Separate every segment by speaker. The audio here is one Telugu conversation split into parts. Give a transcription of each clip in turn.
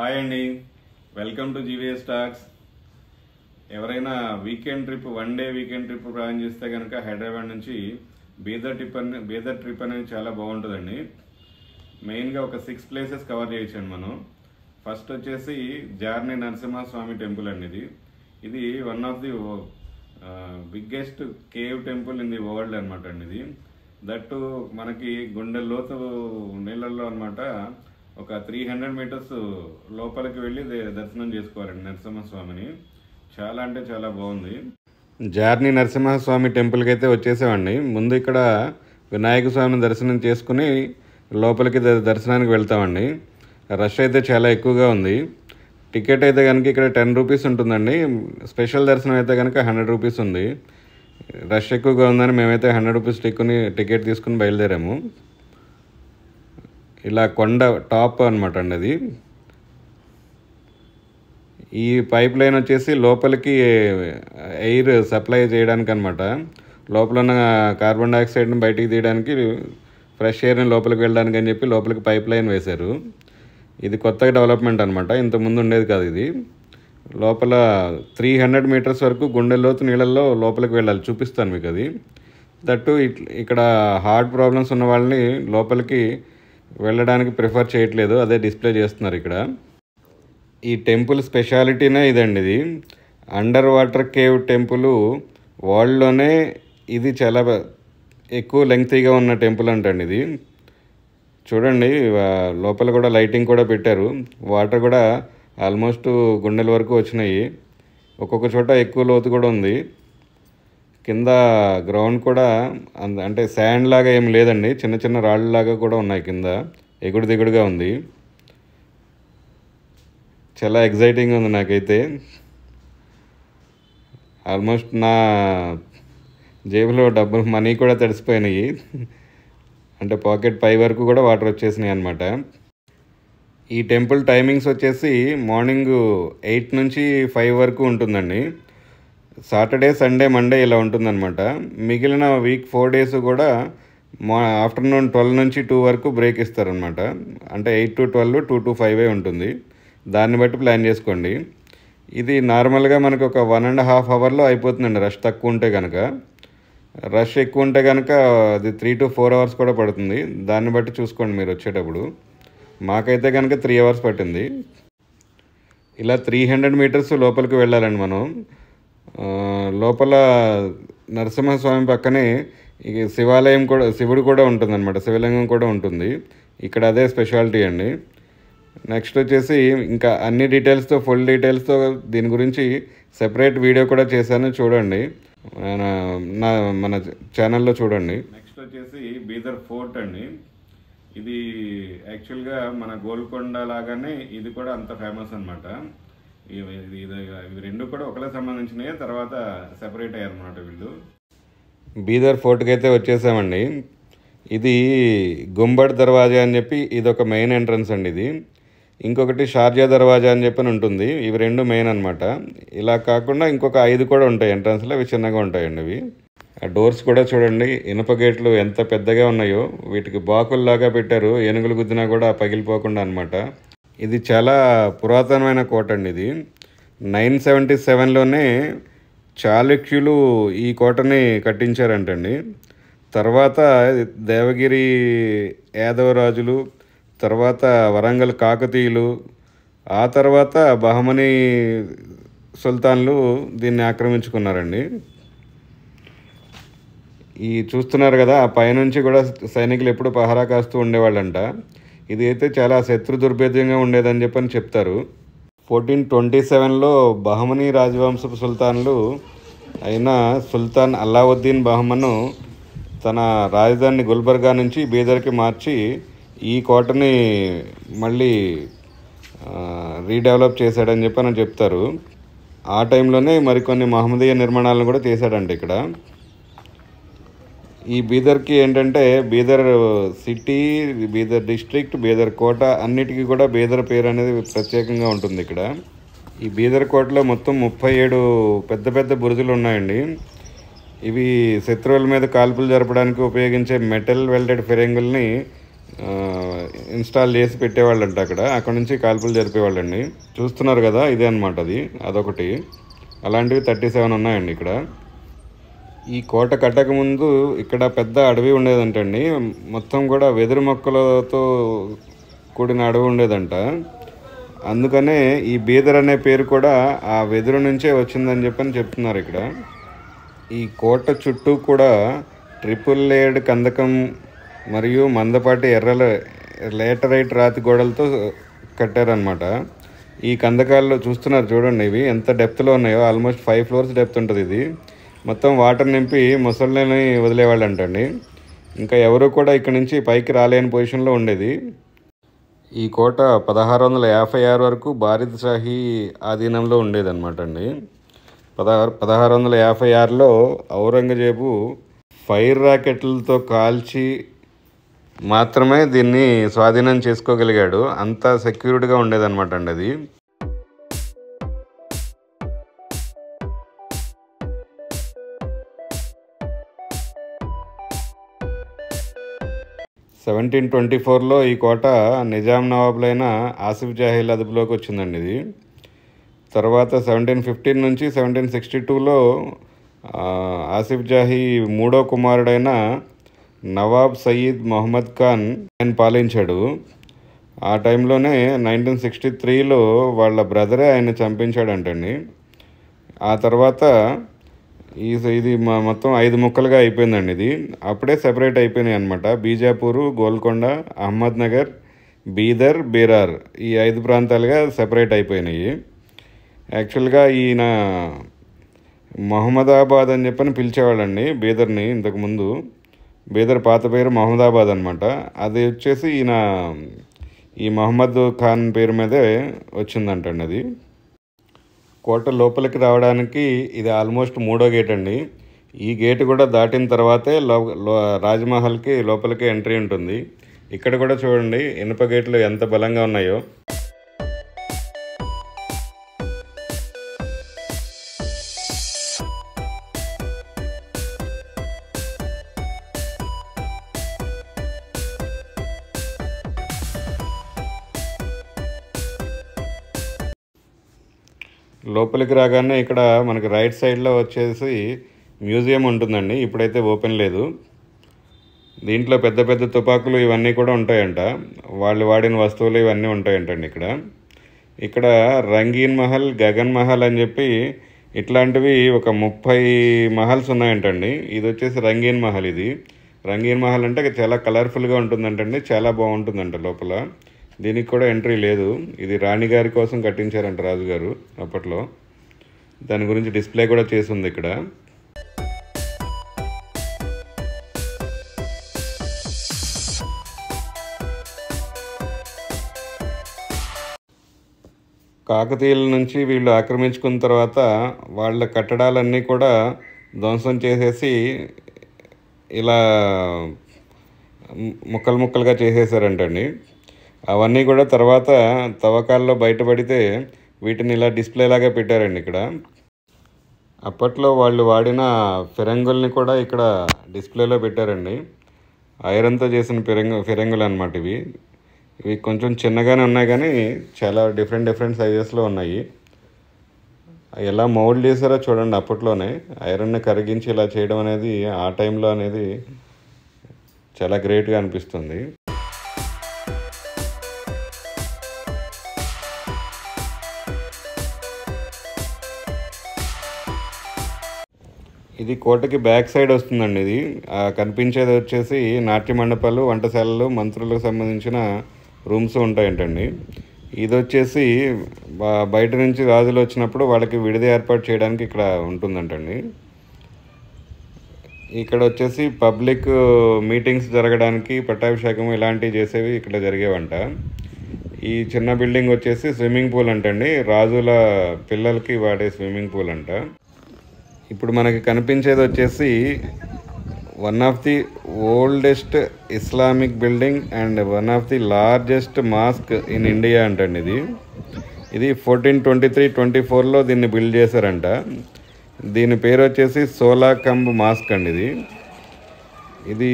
Speaker 1: హాయ్ అండి, వెల్కమ్ టు జీవీఎస్ టాక్స్. ఎవరైనా weekend trip, one day weekend trip plan చేస్తే కనుక హైదరాబాద్ నుంచి బీదర్ ట్రిప్ అనేది చాలా బాగుంటుందండి. మెయిన్గా ఒక 6 ప్లేసెస్ కవర్ చేయొచ్చండి మనం. ఫస్ట్ వచ్చేసి జార్ని నరసింహస్వామి టెంపుల్ అండి. ఇది one of the biggest cave temple in the world అనమాట అండి. ఇది దట్టు మనకి గుండె లోతు నీళ్ళల్లో అనమాట. ఒక 300 మీటర్స్ లోపలికి వెళ్ళి దర్శనం చేసుకోవాలండి నరసింహస్వామిని. చాలా అంటే చాలా బాగుంది. జార్ని నరసింహస్వామి టెంపుల్కి అయితే వచ్చేసామండి. ముందు ఇక్కడ వినాయక స్వామిని దర్శనం చేసుకుని లోపలికి దర్శనానికి వెళ్తామండి. రష్ అయితే చాలా ఎక్కువగా ఉంది. టికెట్ అయితే కనుక ఇక్కడ 10 రూపీస్ ఉంటుందండి. స్పెషల్ దర్శనం అయితే కనుక 100 రూపీస్ ఉంది. రష్ ఎక్కువగా ఉందని మేమైతే 100 రూపీస్ టికెట్ తీసుకుని బయలుదేరాము. ఇలా కొండ టాప్ అనమాట అండి అది. ఈ పైప్ లైన్ వచ్చేసి లోపలికి ఎయిర్ సప్లై చేయడానికి అనమాట. లోపల ఉన్న కార్బన్ డైఆక్సైడ్ని బయటికి తీయడానికి, ఫ్రెష్ ఎయిర్ని లోపలికి వెళ్ళడానికి అని చెప్పి లోపలికి పైప్ లైన్ వేశారు. ఇది కొత్తగా డెవలప్మెంట్ అనమాట, ఇంతకుముందు ఉండేది కాదు ఇది. లోపల 300 మీటర్స్ వరకు గుండె లోతు నీళ్ళల్లో లోపలికి వెళ్ళాలి. చూపిస్తాను మీకు అది. దట్టు ఇక్కడ హార్ట్ ప్రాబ్లమ్స్ ఉన్న వాళ్ళని లోపలికి వెళ్ళడానికి ప్రిఫర్ చేయట్లేదు, అదే డిస్ప్లే చేస్తున్నారు ఇక్కడ. ఈ టెంపుల్ స్పెషాలిటీనే ఇదండి. ఇది అండర్ వాటర్ కేవ్ టెంపుల్. వరల్డ్లోనే ఇది చాలా ఎక్కువ లెంగ్తీగా ఉన్న టెంపుల్ అంటండి ఇది. చూడండి, లోపల కూడా లైటింగ్ కూడా పెట్టారు. వాటర్ కూడా ఆల్మోస్ట్ గుండెల వరకు వచ్చినాయి. ఒక్కొక్క చోట ఎక్కువ లోతు కూడా ఉంది. కింద గ్రౌండ్ కూడా అంటే శాండ్ లాగా ఏం లేదండి, చిన్న చిన్న రాళ్ళలాగా కూడా ఉన్నాయి. కింద ఎగుడు దిగుడుగా ఉంది. చాలా ఎగ్జైటింగ్ ఉంది నాకైతే. ఆల్మోస్ట్ నా జేబులో మనీ కూడా తడిసిపోయినాయి. అంటే పాకెట్ పై వరకు కూడా వాటర్ వచ్చేసినాయి అనమాట. ఈ టెంపుల్ టైమింగ్స్ వచ్చేసి మార్నింగ్ 8 నుంచి 5 వరకు ఉంటుందండి. సాటర్డే, సండే, మండే ఇలా ఉంటుందన్నమాట. మిగిలిన వీక్ 4 డేస్ కూడా ఆఫ్టర్నూన్ 12 నుంచి 2 వరకు బ్రేక్ ఇస్తారనమాట. అంటే 8 to 12, 2 to 5 ఉంటుంది. దాన్ని బట్టి ప్లాన్ చేసుకోండి. ఇది నార్మల్గా మనకు ఒక 1.5 అవర్లో అయిపోతుందండి, రష్ తక్కువ ఉంటే కనుక. రష్ ఎక్కువ ఉంటే కనుక అది 3 to 4 అవర్స్ కూడా పడుతుంది. దాన్ని బట్టి చూసుకోండి మీరు వచ్చేటప్పుడు. మాకైతే కనుక 3 అవర్స్ పట్టింది. ఇలా 300 మీటర్స్ లోపలికి వెళ్ళాలండి మనం. లోపల నరసింహస్వామి పక్కనే శివాలయం కూడా, శివుడు కూడా ఉంటుంది అనమాట, శివలింగం కూడా ఉంటుంది ఇక్కడ. అదే స్పెషాలిటీ అండి. నెక్స్ట్ వచ్చేసి ఇంకా అన్ని డీటెయిల్స్తో, ఫుల్ డీటెయిల్స్తో దీని గురించి సెపరేట్ వీడియో కూడా చేశాను, చూడండి మన ఛానల్లో చూడండి. నెక్స్ట్ వచ్చేసి బీదర్ ఫోర్ట్ అండి. ఇది యాక్చువల్గా మన గోల్కొండ లాగానే ఇది కూడా అంత ఫేమస్ అనమాట. ఇవి రెండు కూడా ఒకలే సంబంధించినవి, తర్వాత సెపరేట్ అయ్యారన్నమాట వీళ్ళు. బీదర్ ఫోర్ట్కి అయితే వచ్చేసామండి. ఇది గుంబడ్ దర్వాజా అని చెప్పి ఇది ఒక మెయిన్ ఎంట్రన్స్ అండి. ఇది ఇంకొకటి షార్జా దర్వాజా అని చెప్పి ఉంటుంది. ఇవి రెండు మెయిన్ అనమాట. ఇలా కాకుండా ఇంకొక 5 కూడా ఉంటాయి ఎంట్రన్స్లో, అవి చిన్నగా ఉంటాయండి అవి. ఆ డోర్స్ కూడా చూడండి, ఇనుప గేట్లు ఎంత పెద్దగా ఉన్నాయో. వీటికి బాకుల్లాగా పెట్టారు, ఏనుగులు గుద్దినా కూడా పగిలిపోకుండా అనమాట. ఇది చాలా పురాతనమైన కోట అండి. ఇది 977లోనే చాళుక్యులు ఈ కోటని కట్టించారంటండి. తర్వాత దేవగిరి యాదవ రాజులు, తర్వాత వరంగల్ కాకతీయులు, ఆ తర్వాత బహమనీ సుల్తాన్లు దీన్ని ఆక్రమించుకున్నారండి. ఈ చూస్తున్నారు కదా, ఆ పైనుంచి కూడా సైనికులు ఎప్పుడు పహరా కాస్తూ ఉండేవాళ్ళంట. ఇది అయితే చాలా శత్రు దుర్భేద్యంగా ఉండేదని చెప్పని చెప్తారు. 1427లో బహమనీ రాజవంశపు సుల్తాన్లు అయిన సుల్తాన్ అలావుద్దీన్ బహమను తన రాజధాని గుల్బర్గా నుంచి బీదర్కి మార్చి ఈ కోటని మళ్ళీ రీడెవలప్ చేశాడని చెప్పని చెప్తారు. ఆ టైంలోనే మరికొన్ని మహమ్మదీయ నిర్మాణాలను కూడా చేశాడంట ఇక్కడ. ఈ బీదర్కి ఏంటంటే బీదర్ సిటీ, బీదర్ డిస్ట్రిక్ట్, బీదర్ కోట అన్నిటికీ కూడా బీదర్ పేరు అనేది ప్రత్యేకంగా ఉంటుంది ఇక్కడ. ఈ బీదర్ కోటలో మొత్తం 37 పెద్ద పెద్ద బురుజులు ఉన్నాయండి. ఇవి శత్రువుల మీద కాల్పులు జరపడానికి ఉపయోగించే మెటల్ వెల్డెడ్ ఫిరంగుల్ని ఇన్స్టాల్ చేసి పెట్టేవాళ్ళంట. అక్కడ నుంచి కాల్పులు జరిపేవాళ్ళండి. చూస్తున్నారు కదా, ఇదే అనమాట. అదొకటి. అలాంటివి 37 ఉన్నాయండి ఇక్కడ. ఈ కోట కట్టక ముందు ఇక్కడ పెద్ద అడవి ఉండేదంటండి. మొత్తం కూడా వెదురు మొక్కలతో కూడిన అడవి ఉండేదంట. అందుకనే ఈ బీదర్ అనే పేరు కూడా ఆ వెదురు నుంచే వచ్చిందని చెప్తున్నారు ఇక్కడ. ఈ కోట చుట్టూ కూడా ట్రిపుల్ లేయర్డ్ కందకం మరియు మందపాటి లేటరైట్ రాతి గోడలతో కట్టారనమాట. ఈ కందకాల్లో చూస్తున్నారు చూడండి, ఇవి ఎంత డెప్త్లో ఉన్నాయో. ఆల్మోస్ట్ 5 floors డెప్త్ ఉంటుంది. ఇది మొత్తం వాటర్ నింపి ముసళ్ళని వదిలేవాళ్ళు అంటండి. ఇంకా ఎవరు కూడా ఇక్కడ నుంచి పైకి రాలేని పొజిషన్లో ఉండేది. ఈ కోట 1656 వరకు బారిద్ షాహీ ఆధీనంలో ఉండేదన్నమాట అండి. 1656లో ఔరంగజేబు ఫైర్ రాకెట్లతో కాల్చి మాత్రమే దీన్ని స్వాధీనం చేసుకోగలిగాడు. అంత సెక్యూర్డ్గా ఉండేదన్నమాట అండి అది. సెవెంటీన్ 24లో ఈ కోట నిజాం నవాబులైన ఆసిఫ్ జాహీల అదుపులోకి వచ్చిందండి ఇది. తర్వాత 1715 నుంచి 1762లో ఆసిఫ్ జాహీ మూడో కుమారుడైన నవాబ్ సయీద్ మొహమ్మద్ ఖాన్ ఆయన పాలించాడు. ఆ టైంలోనే 1963లో వాళ్ళ బ్రదరే ఆయన చంపించాడంటండి. ఆ తర్వాత ఇది మొత్తం 5 ముక్కలుగా అయిపోయిందండి ఇది. అప్పుడే సెపరేట్ అయిపోయినాయి అనమాట. బీజాపూరు, గోల్కొండ, అహ్మద్నగర్, బీదర్, బీరార్ ఈ 5 ప్రాంతాలుగా సెపరేట్ అయిపోయినాయి. యాక్చువల్గా ఈయన మహమ్మదాబాద్ అని పిలిచేవాళ్ళండి బీదర్ని ఇంతకుముందు. బీదర్ పాత పేరు మహమ్మదాబాద్ అనమాట. అది వచ్చేసి ఈ మహమ్మద్ ఖాన్ పేరు మీదే వచ్చిందంటండి అది. కోట లోపలికి రావడానికి ఇది ఆల్మోస్ట్ 3వ గేట్ అండి. ఈ గేట్ కూడా దాటిన తర్వాతే రాజ్మహల్కి లోపలికి ఎంట్రీ ఉంటుంది. ఇక్కడ కూడా చూడండి ఇనుప గేట్లు ఎంత బలంగా ఉన్నాయో. లోపలికి రాగానే ఇక్కడ మనకి రైట్ సైడ్లో వచ్చేసి మ్యూజియం ఉంటుందండి. ఇప్పుడైతే ఓపెన్ లేదు. దీంట్లో పెద్ద పెద్ద తుపాకులు ఇవన్నీ కూడా ఉంటాయంట. వాళ్ళు వాడిన వస్తువులు ఇవన్నీ ఉంటాయంటండి ఇక్కడ రంగీన్ మహల్, గగన్ మహల్ అని ఇట్లాంటివి ఒక 30 మహల్స్ ఉన్నాయంటండి. ఇది వచ్చేసి రంగీన్ మహల్. ఇది రంగీన్ మహల్ అంటే చాలా కలర్ఫుల్గా ఉంటుందంటండి. చాలా బాగుంటుందంట లోపల. దీనికి కూడా ఎంట్రీ లేదు. ఇది రాణిగారి కోసం కట్టించారంట రాజుగారు అప్పట్లో. దాని గురించి డిస్ప్లే కూడా చేసి ఉంది ఇక్కడ. కాకతీయుల నుంచి వీళ్ళు ఆక్రమించుకున్న తర్వాత వాళ్ళ కట్టడాలన్నీ కూడా ధ్వంసం చేసేసి ఇలా ముక్కలు ముక్కలుగా చేసేసారంటండి. అవన్నీ కూడా తర్వాత తవ్వకాల్లో బయటపడితే వీటిని ఇలా డిస్ప్లే లాగా పెట్టారండి ఇక్కడ. అప్పట్లో వాళ్ళు వాడిన ఫిరంగుల్ని కూడా ఇక్కడ డిస్ప్లేలో పెట్టారండి. ఐరన్తో చేసిన ఫిరంగులు అనమాట ఇవి. ఇవి కొంచెం చిన్నగానే ఉన్నాయి కానీ చాలా డిఫరెంట్ సైజెస్లో ఉన్నాయి. ఎలా మౌల్డ్ చేశారో చూడండి. అప్పట్లోనే ఐరన్ని కరిగించి ఇలా చేయడం అనేది ఆ టైంలో అనేది చాలా గ్రేట్గా అనిపిస్తుంది. ఇది కోటకి బ్యాక్ సైడ్ వస్తుందండి. ఇది కనిపించేది వచ్చేసి నాట్య మండపాలు, వంటశాలలు, మంత్రులకు సంబంధించిన రూమ్స్ ఉంటాయంటండి. ఇది వచ్చేసి బయట నుంచి రాజులు వచ్చినప్పుడు వాళ్ళకి విడిది ఏర్పాటు చేయడానికి ఇక్కడ ఉంటుందంటండి. ఇక్కడ వచ్చేసి పబ్లిక్ మీటింగ్స్ జరగడానికి, పట్టాభిషేకం ఇలాంటివి చేసేవి ఇక్కడ జరిగేవంట. ఈ చిన్న బిల్డింగ్ వచ్చేసి స్విమ్మింగ్ పూల్ అంటండి. రాజుల పిల్లలకి వాడే స్విమ్మింగ్ పూల్ అంట. ఇప్పుడు మనకి కనిపించేది వచ్చేసి one of the oldest Islamic building and one of the largest mask in India అంటండి. ఇది 1423-24లో దీన్ని బిల్డ్ చేశారంట. దీని పేరు వచ్చేసి సోలా కంబ్ మాస్క్ అండి. ఇది ఇది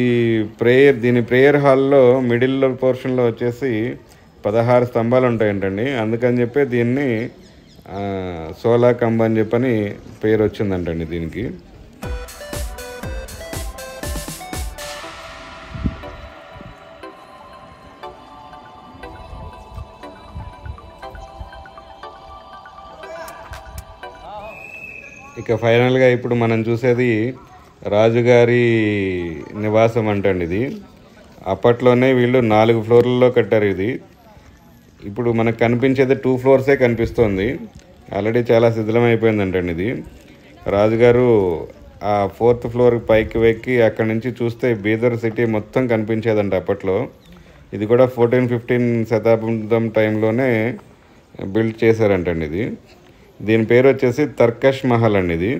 Speaker 1: దీని ప్రేయర్ హాల్లో మిడిల్ పోర్షన్లో వచ్చేసి 16 స్తంభాలు ఉంటాయంటండి. అందుకని చెప్పి దీన్ని సోలా కంబ అని చెప్పని పేరు వచ్చిందంటండి దీనికి. ఇక ఫైనల్గా ఇప్పుడు మనం చూసేది రాజుగారి నివాసం అంటండి. ఇది అప్పట్లోనే వీళ్ళు 4 ఫ్లోర్లలో కట్టారు. ఇది ఇప్పుడు మనకు కనిపించేది 2 ఫ్లోర్సే కనిపిస్తుంది. ఆల్రెడీ చాలా శిథిలమైపోయిందంటండి ఇది. రాజుగారు ఆ 4th ఫ్లోర్ పైకి వెక్కి అక్కడి నుంచి చూస్తే బీదర్ సిటీ మొత్తం కనిపించేదంట అప్పట్లో. ఇది కూడా 14-15 శతాబ్దం టైంలోనే బిల్డ్ చేశారంటండి ఇది. దీని పేరు వచ్చేసి తర్కష్ మహల్ అండి. ఇది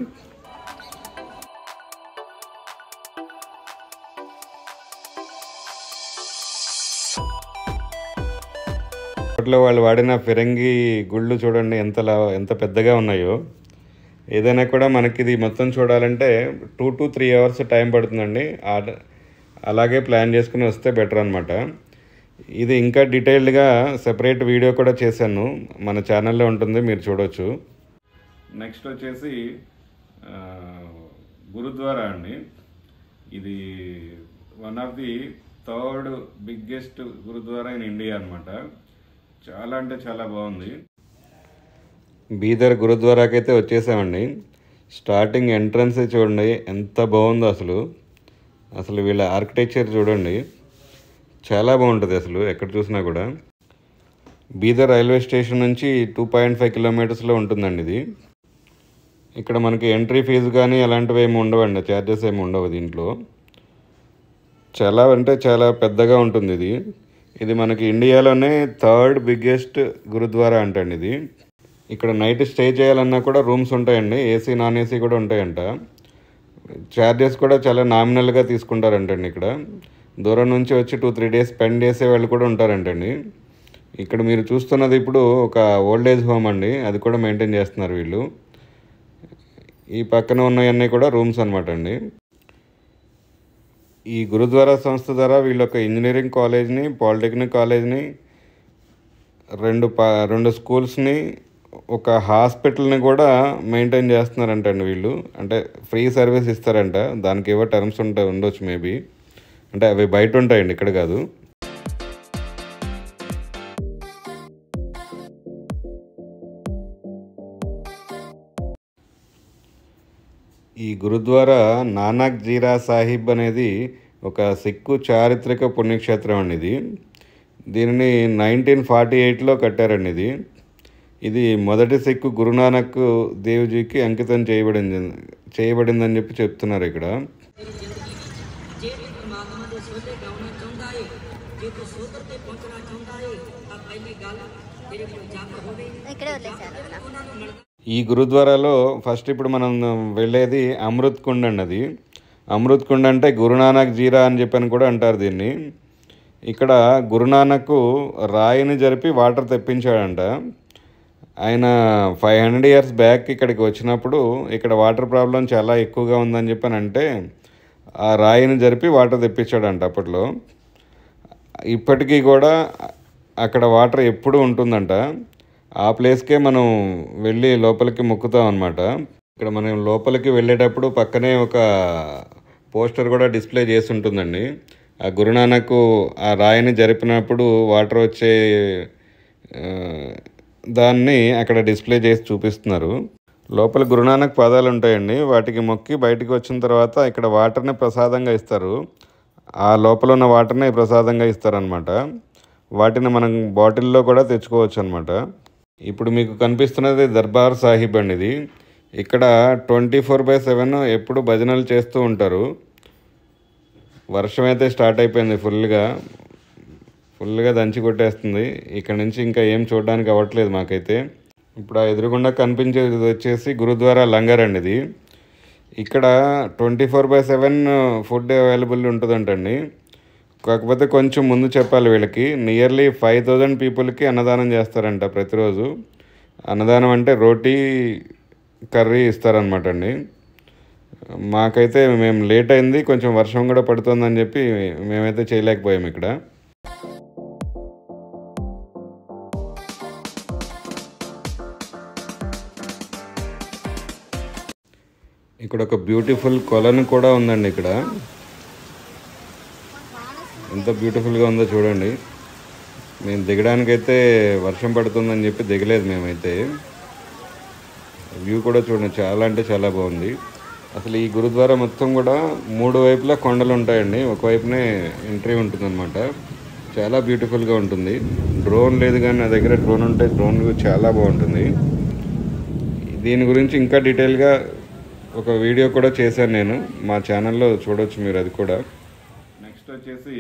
Speaker 1: అప్పట్లో వాళ్ళు వాడిన ఫిరంగి గుళ్ళు చూడండి ఎంత పెద్దగా ఉన్నాయో. ఏదైనా కూడా మనకి ఇది మొత్తం చూడాలంటే 2 to 3 hours టైం పడుతుందండి. అలాగే ప్లాన్ చేసుకుని వస్తే బెటర్ అనమాట. ఇది ఇంకా డీటెయిల్డ్గా సెపరేట్ వీడియో కూడా చేశాను, మన ఛానల్లో ఉంటుంది, మీరు చూడవచ్చు. నెక్స్ట్ వచ్చేసి గురుద్వారా అండి. ఇది one of the 3rd biggest gurudwara in India అనమాట. చాలా అంటే చాలా బాగుంది. బీదర్ గురుద్వారాకి అయితే వచ్చేసామండి. స్టార్టింగ్ ఎంట్రన్స్ చూడండి ఎంత బాగుందో. అసలు వీళ్ళ ఆర్కిటెక్చర్ చూడండి, చాలా బాగుంటుంది అసలు ఎక్కడ చూసినా కూడా. బీదర్ రైల్వే స్టేషన్ నుంచి 2.5 కిలోమీటర్స్లో ఉంటుందండి ఇది. ఇక్కడ మనకి ఎంట్రీ ఫీజు కానీ అలాంటివి ఏమి ఉండవండి, ఛార్జెస్ ఏమి ఉండవు దీంట్లో. చాలా అంటే చాలా పెద్దగా ఉంటుంది ఇది. ఇది మనకి ఇండియాలోనే 3rd బిగ్గెస్ట్ గురుద్వారా అంటండి ఇది. ఇక్కడ నైట్ స్టే చేయాలన్నా కూడా రూమ్స్ ఉంటాయండి, ఏసీ నాన్ ఏసీ కూడా ఉంటాయంట. ఛార్జెస్ కూడా చాలా నామినల్గా తీసుకుంటారంటండి. ఇక్కడ దూరం నుంచి వచ్చి 2-3 డేస్ స్పెండ్ చేసే వాళ్ళు కూడా ఉంటారంటండి. ఇక్కడ మీరు చూస్తున్నది ఇప్పుడు ఒక ఓల్డ్ ఏజ్ హోమ్ అండి, అది కూడా మెయింటైన్ చేస్తున్నారు వీళ్ళు. ఈ పక్కన ఉన్నవన్నీ కూడా రూమ్స్ అనమాట అండి. ఈ గురుద్వారా సంస్థ ద్వారా వీళ్ళు ఒక ఇంజనీరింగ్ కాలేజ్ని, పాలిటెక్నిక్ కాలేజ్ని, 2 స్కూల్స్ని, ఒక హాస్పిటల్ని కూడా మెయింటైన్ చేస్తున్నారంటండి వీళ్ళు. అంటే ఫ్రీ సర్వీస్ ఇస్తారంట, దానికి ఏవో టర్మ్స్ ఉండొచ్చు మేబీ, అంటే అవి బయట ఉంటాయండి, ఇక్కడ కాదు. ఈ గురుద్వారా నానక్ జీరా సాహిబ్ అనేది ఒక సిక్కు చారిత్రక పుణ్యక్షేత్రం అండి ఇది. దీనిని 1948లో కట్టారండి ఇది. ఇది మొదటి సిక్కు గురునానక్ దేవ్జీకి అంకితం చేయబడిందని చెప్పి చెప్తున్నారు ఇక్కడ. ఈ గురుద్వారాలో ఫస్ట్ ఇప్పుడు మనం వెళ్ళేది అమృత్ కుండ్ అండి. అది అమృత్ కుండ్ అంటే గురునానక్ జీరా అని చెప్పని కూడా అంటారు దీన్ని. ఇక్కడ గురునానక్ రాయిని జరిపి వాటర్ తెప్పించాడంట. ఆయన 500 years బ్యాక్ ఇక్కడికి వచ్చినప్పుడు ఇక్కడ వాటర్ ప్రాబ్లం చాలా ఎక్కువగా ఉందని చెప్పని అంటే ఆ రాయిని జరిపి వాటర్ తెప్పించాడంట అప్పట్లో. ఇప్పటికీ కూడా అక్కడ వాటర్ ఎప్పుడూ ఉంటుందంట. ఆ ప్లేస్కే మనం వెళ్ళి లోపలికి మొక్కుతాం అనమాట. ఇక్కడ మనం లోపలికి వెళ్ళేటప్పుడు పక్కనే ఒక పోస్టర్ కూడా డిస్ప్లే చేసి ఉంటుందండి. ఆ గురునానక్ ఆ రాయిని జరిపినప్పుడు వాటర్ వచ్చే దాన్ని అక్కడ డిస్ప్లే చేసి చూపిస్తున్నారు. లోపల గురునానక్ పాదాలు ఉంటాయండి, వాటికి మొక్కి బయటికి వచ్చిన తర్వాత ఇక్కడ వాటర్ని ప్రసాదంగా ఇస్తారు. ఆ లోపల ఉన్న వాటర్ని ప్రసాదంగా ఇస్తారనమాట. వాటిని మనం బాటిల్లో కూడా తెచ్చుకోవచ్చు అనమాట. ఇప్పుడు మీకు కనిపిస్తున్నది దర్బార్ సాహిబ్ అండి. ఇది ఇక్కడ 24/7 ఎప్పుడు భజనలు చేస్తూ ఉంటారు. వర్షం అయితే స్టార్ట్ అయిపోయింది, ఫుల్గా దంచి కొట్టేస్తుంది. ఇక్కడ నుంచి ఇంకా ఏం చూడడానికి అవ్వట్లేదు మాకైతే. ఇప్పుడు ఆ ఎదురుగుండా కనిపించేది వచ్చేసి గురుద్వారా లంగర్ అండి. ఇది ఇక్కడ 24/7 ఫుడ్ అవైలబుల్ ఉంటుందంటండి. కాకపోతే కొంచెం ముందు చెప్పాలి, వీళ్ళకి నియర్లీ 5,000 పీపుల్కి అన్నదానం చేస్తారంట ప్రతిరోజు. అన్నదానం అంటే రోటీ కర్రీ ఇస్తారనమాట అండి. మాకైతే మేము లేట్ అయింది, కొంచెం వర్షం కూడా పడుతుందని చెప్పి మేమైతే చేయలేకపోయాము ఇక్కడ. ఇక్కడ ఒక బ్యూటిఫుల్ కొలను కూడా ఉందండి. ఇక్కడ ఎంత బ్యూటిఫుల్గా ఉందో చూడండి. మేము దిగడానికైతే వర్షం పడుతుందని చెప్పి దిగలేదు మేమైతే. వ్యూ కూడా చూడండి, చాలా అంటే చాలా బాగుంది. అసలు ఈ గురుద్వారా మొత్తం కూడా 3 వైపులా కొండలు ఉంటాయండి, ఒకవైపునే ఎంట్రీ ఉంటుందన్నమాట. చాలా బ్యూటిఫుల్గా ఉంటుంది. డ్రోన్ లేదు కానీ నా దగ్గర డ్రోన్ ఉంటే డ్రోన్ చాలా బాగుంటుంది. దీని గురించి ఇంకా డీటెయిల్గా ఒక వీడియో కూడా చేశాను నేను, మా ఛానల్లో చూడవచ్చు మీరు అది కూడా. నెక్స్ట్ వచ్చేసి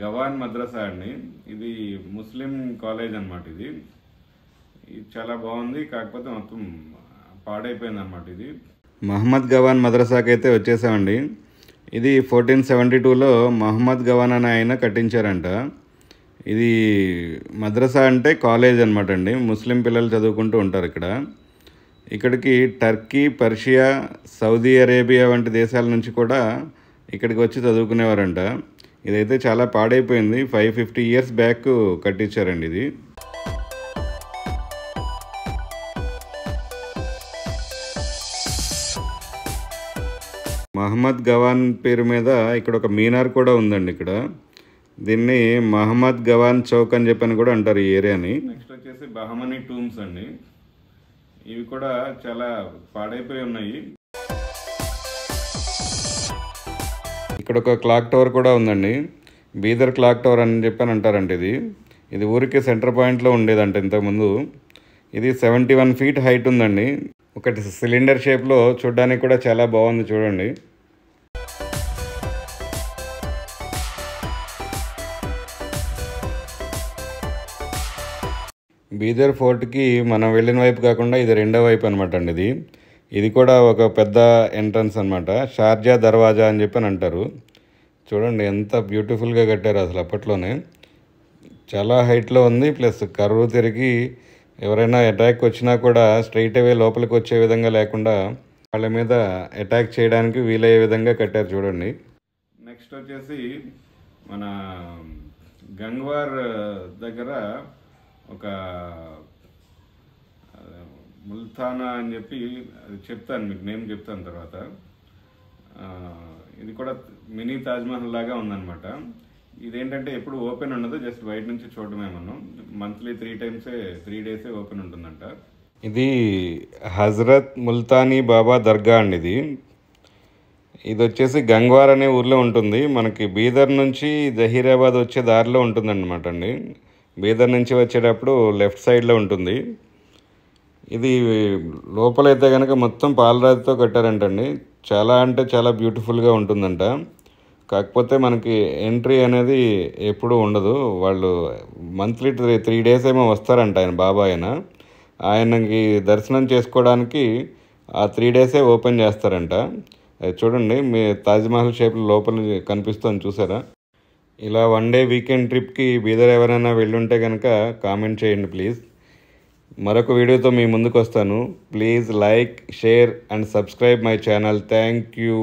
Speaker 1: గవాన్ మద్రసా అండి. ఇది ముస్లిం కాలేజ్ అనమాట. ఇది చాలా బాగుంది, కాకపోతే మొత్తం పాడైపోయింది అనమాట. ఇది మహమ్మద్ గవాన్ మద్రసాకి అయితే వచ్చేసామండి. ఇది 1472లో మహమ్మద్ గవాన్ అనే ఆయన కట్టించారంట. ఇది మద్రసా అంటే కాలేజ్ అనమాట అండి. ముస్లిం పిల్లలు చదువుకుంటూ ఉంటారు ఇక్కడ. ఇక్కడికి టర్కీ, పర్షియా, సౌదీ అరేబియా వంటి దేశాల నుంచి కూడా ఇక్కడికి వచ్చి చదువుకునేవారంట. ఇదైతే చాలా పాడైపోయింది. 550 years బ్యాక్ కట్టించారండి ఇది. మహమ్మద్ గవాన్ పేరు మీద ఇక్కడ ఒక మీనార్ కూడా ఉందండి. ఇక్కడ దీన్ని మహమ్మద్ గవాన్ చౌక్ అని చెప్పని కూడా అంటారు ఈ ఏరియాని. నెక్స్ట్ వచ్చేసి బహమనీ టూమ్స్ అండి. ఇవి కూడా చాలా పాడైపోయి ఉన్నాయి. ఇక్కడ ఒక క్లాక్ టవర్ కూడా ఉందండి. బీదర్ క్లాక్ టవర్ అని చెప్పని అంటారంట. ఇది ఊరికి సెంటర్ పాయింట్లో ఉండేదంట ఇంతకుముందు. ఇది 71 feet హైట్ ఉందండి. ఒకటి సిలిండర్ షేప్లో చూడడానికి కూడా చాలా బాగుంది చూడండి. బీదర్ ఫోర్ట్కి మనం వెళ్ళిన వైపు కాకుండా ఇది రెండో వైపు అనమాట అండి. ఇది కూడా ఒక పెద్ద ఎంట్రన్స్ అనమాట. షార్జా దర్వాజా అని చెప్పని అంటారు. చూడండి ఎంత బ్యూటిఫుల్గా కట్టారు అసలు. అప్పట్లోనే చాలా హైట్లో ఉంది. ప్లస్ కర్వ్ తిరిగి ఎవరైనా అటాక్ వచ్చినా కూడా స్ట్రైట్ అవే లోపలికి వచ్చే విధంగా లేకుండా వాళ్ళ మీద అటాక్ చేయడానికి వీలయ్యే విధంగా కట్టారు చూడండి. నెక్స్ట్ వచ్చేసి మన గంగ్వార్ దగ్గర ఒక ముల్తానా అని చెప్పి అది చెప్తాను మీకు, నేమ్ చెప్తాను తర్వాత. ఇది కూడా మినీ తాజ్మహల్ లాగా ఉందన్నమాట. ఇదేంటంటే ఎప్పుడు ఓపెన్ ఉండదు, జస్ట్ బయట నుంచి చూడడమే. మనం మంత్లీ 3 days ఓపెన్ ఉంటుందంట. ఇది హజరత్ ముల్తానీ బాబా దర్గా అండి. ఇది వచ్చేసి గంగ్వార్ అనే ఊర్లో ఉంటుంది. మనకి బీదర్ నుంచి జహీరాబాద్ వచ్చే దారిలో ఉంటుందన్నమాట అండి. బీదర్ నుంచి వచ్చేటప్పుడు లెఫ్ట్ సైడ్లో ఉంటుంది. ఇది లోపలైతే కనుక మొత్తం పాలరాతితో కట్టారంటండి. చాలా అంటే చాలా బ్యూటిఫుల్గా ఉంటుందంట. కాకపోతే మనకి ఎంట్రీ అనేది ఎప్పుడూ ఉండదు. వాళ్ళు మంత్లీ 3 days ఏమో వస్తారంట ఆయన బాబా. ఆయనకి దర్శనం చేసుకోవడానికి ఆ 3 days ఓపెన్ చేస్తారంట. అది చూడండి, మీ తాజ్మహల్ షేప్లో లోపల కనిపిస్తుంది చూసారా. ఇలా 1 day వీకెండ్ ట్రిప్కి బీదర్ ఎవరైనా వెళ్ళుంటే కనుక కామెంట్ చేయండి ప్లీజ్. మరొక వీడియోతో మీ ముందుకు వస్తాను. Please like, share and subscribe my channel. Thank you.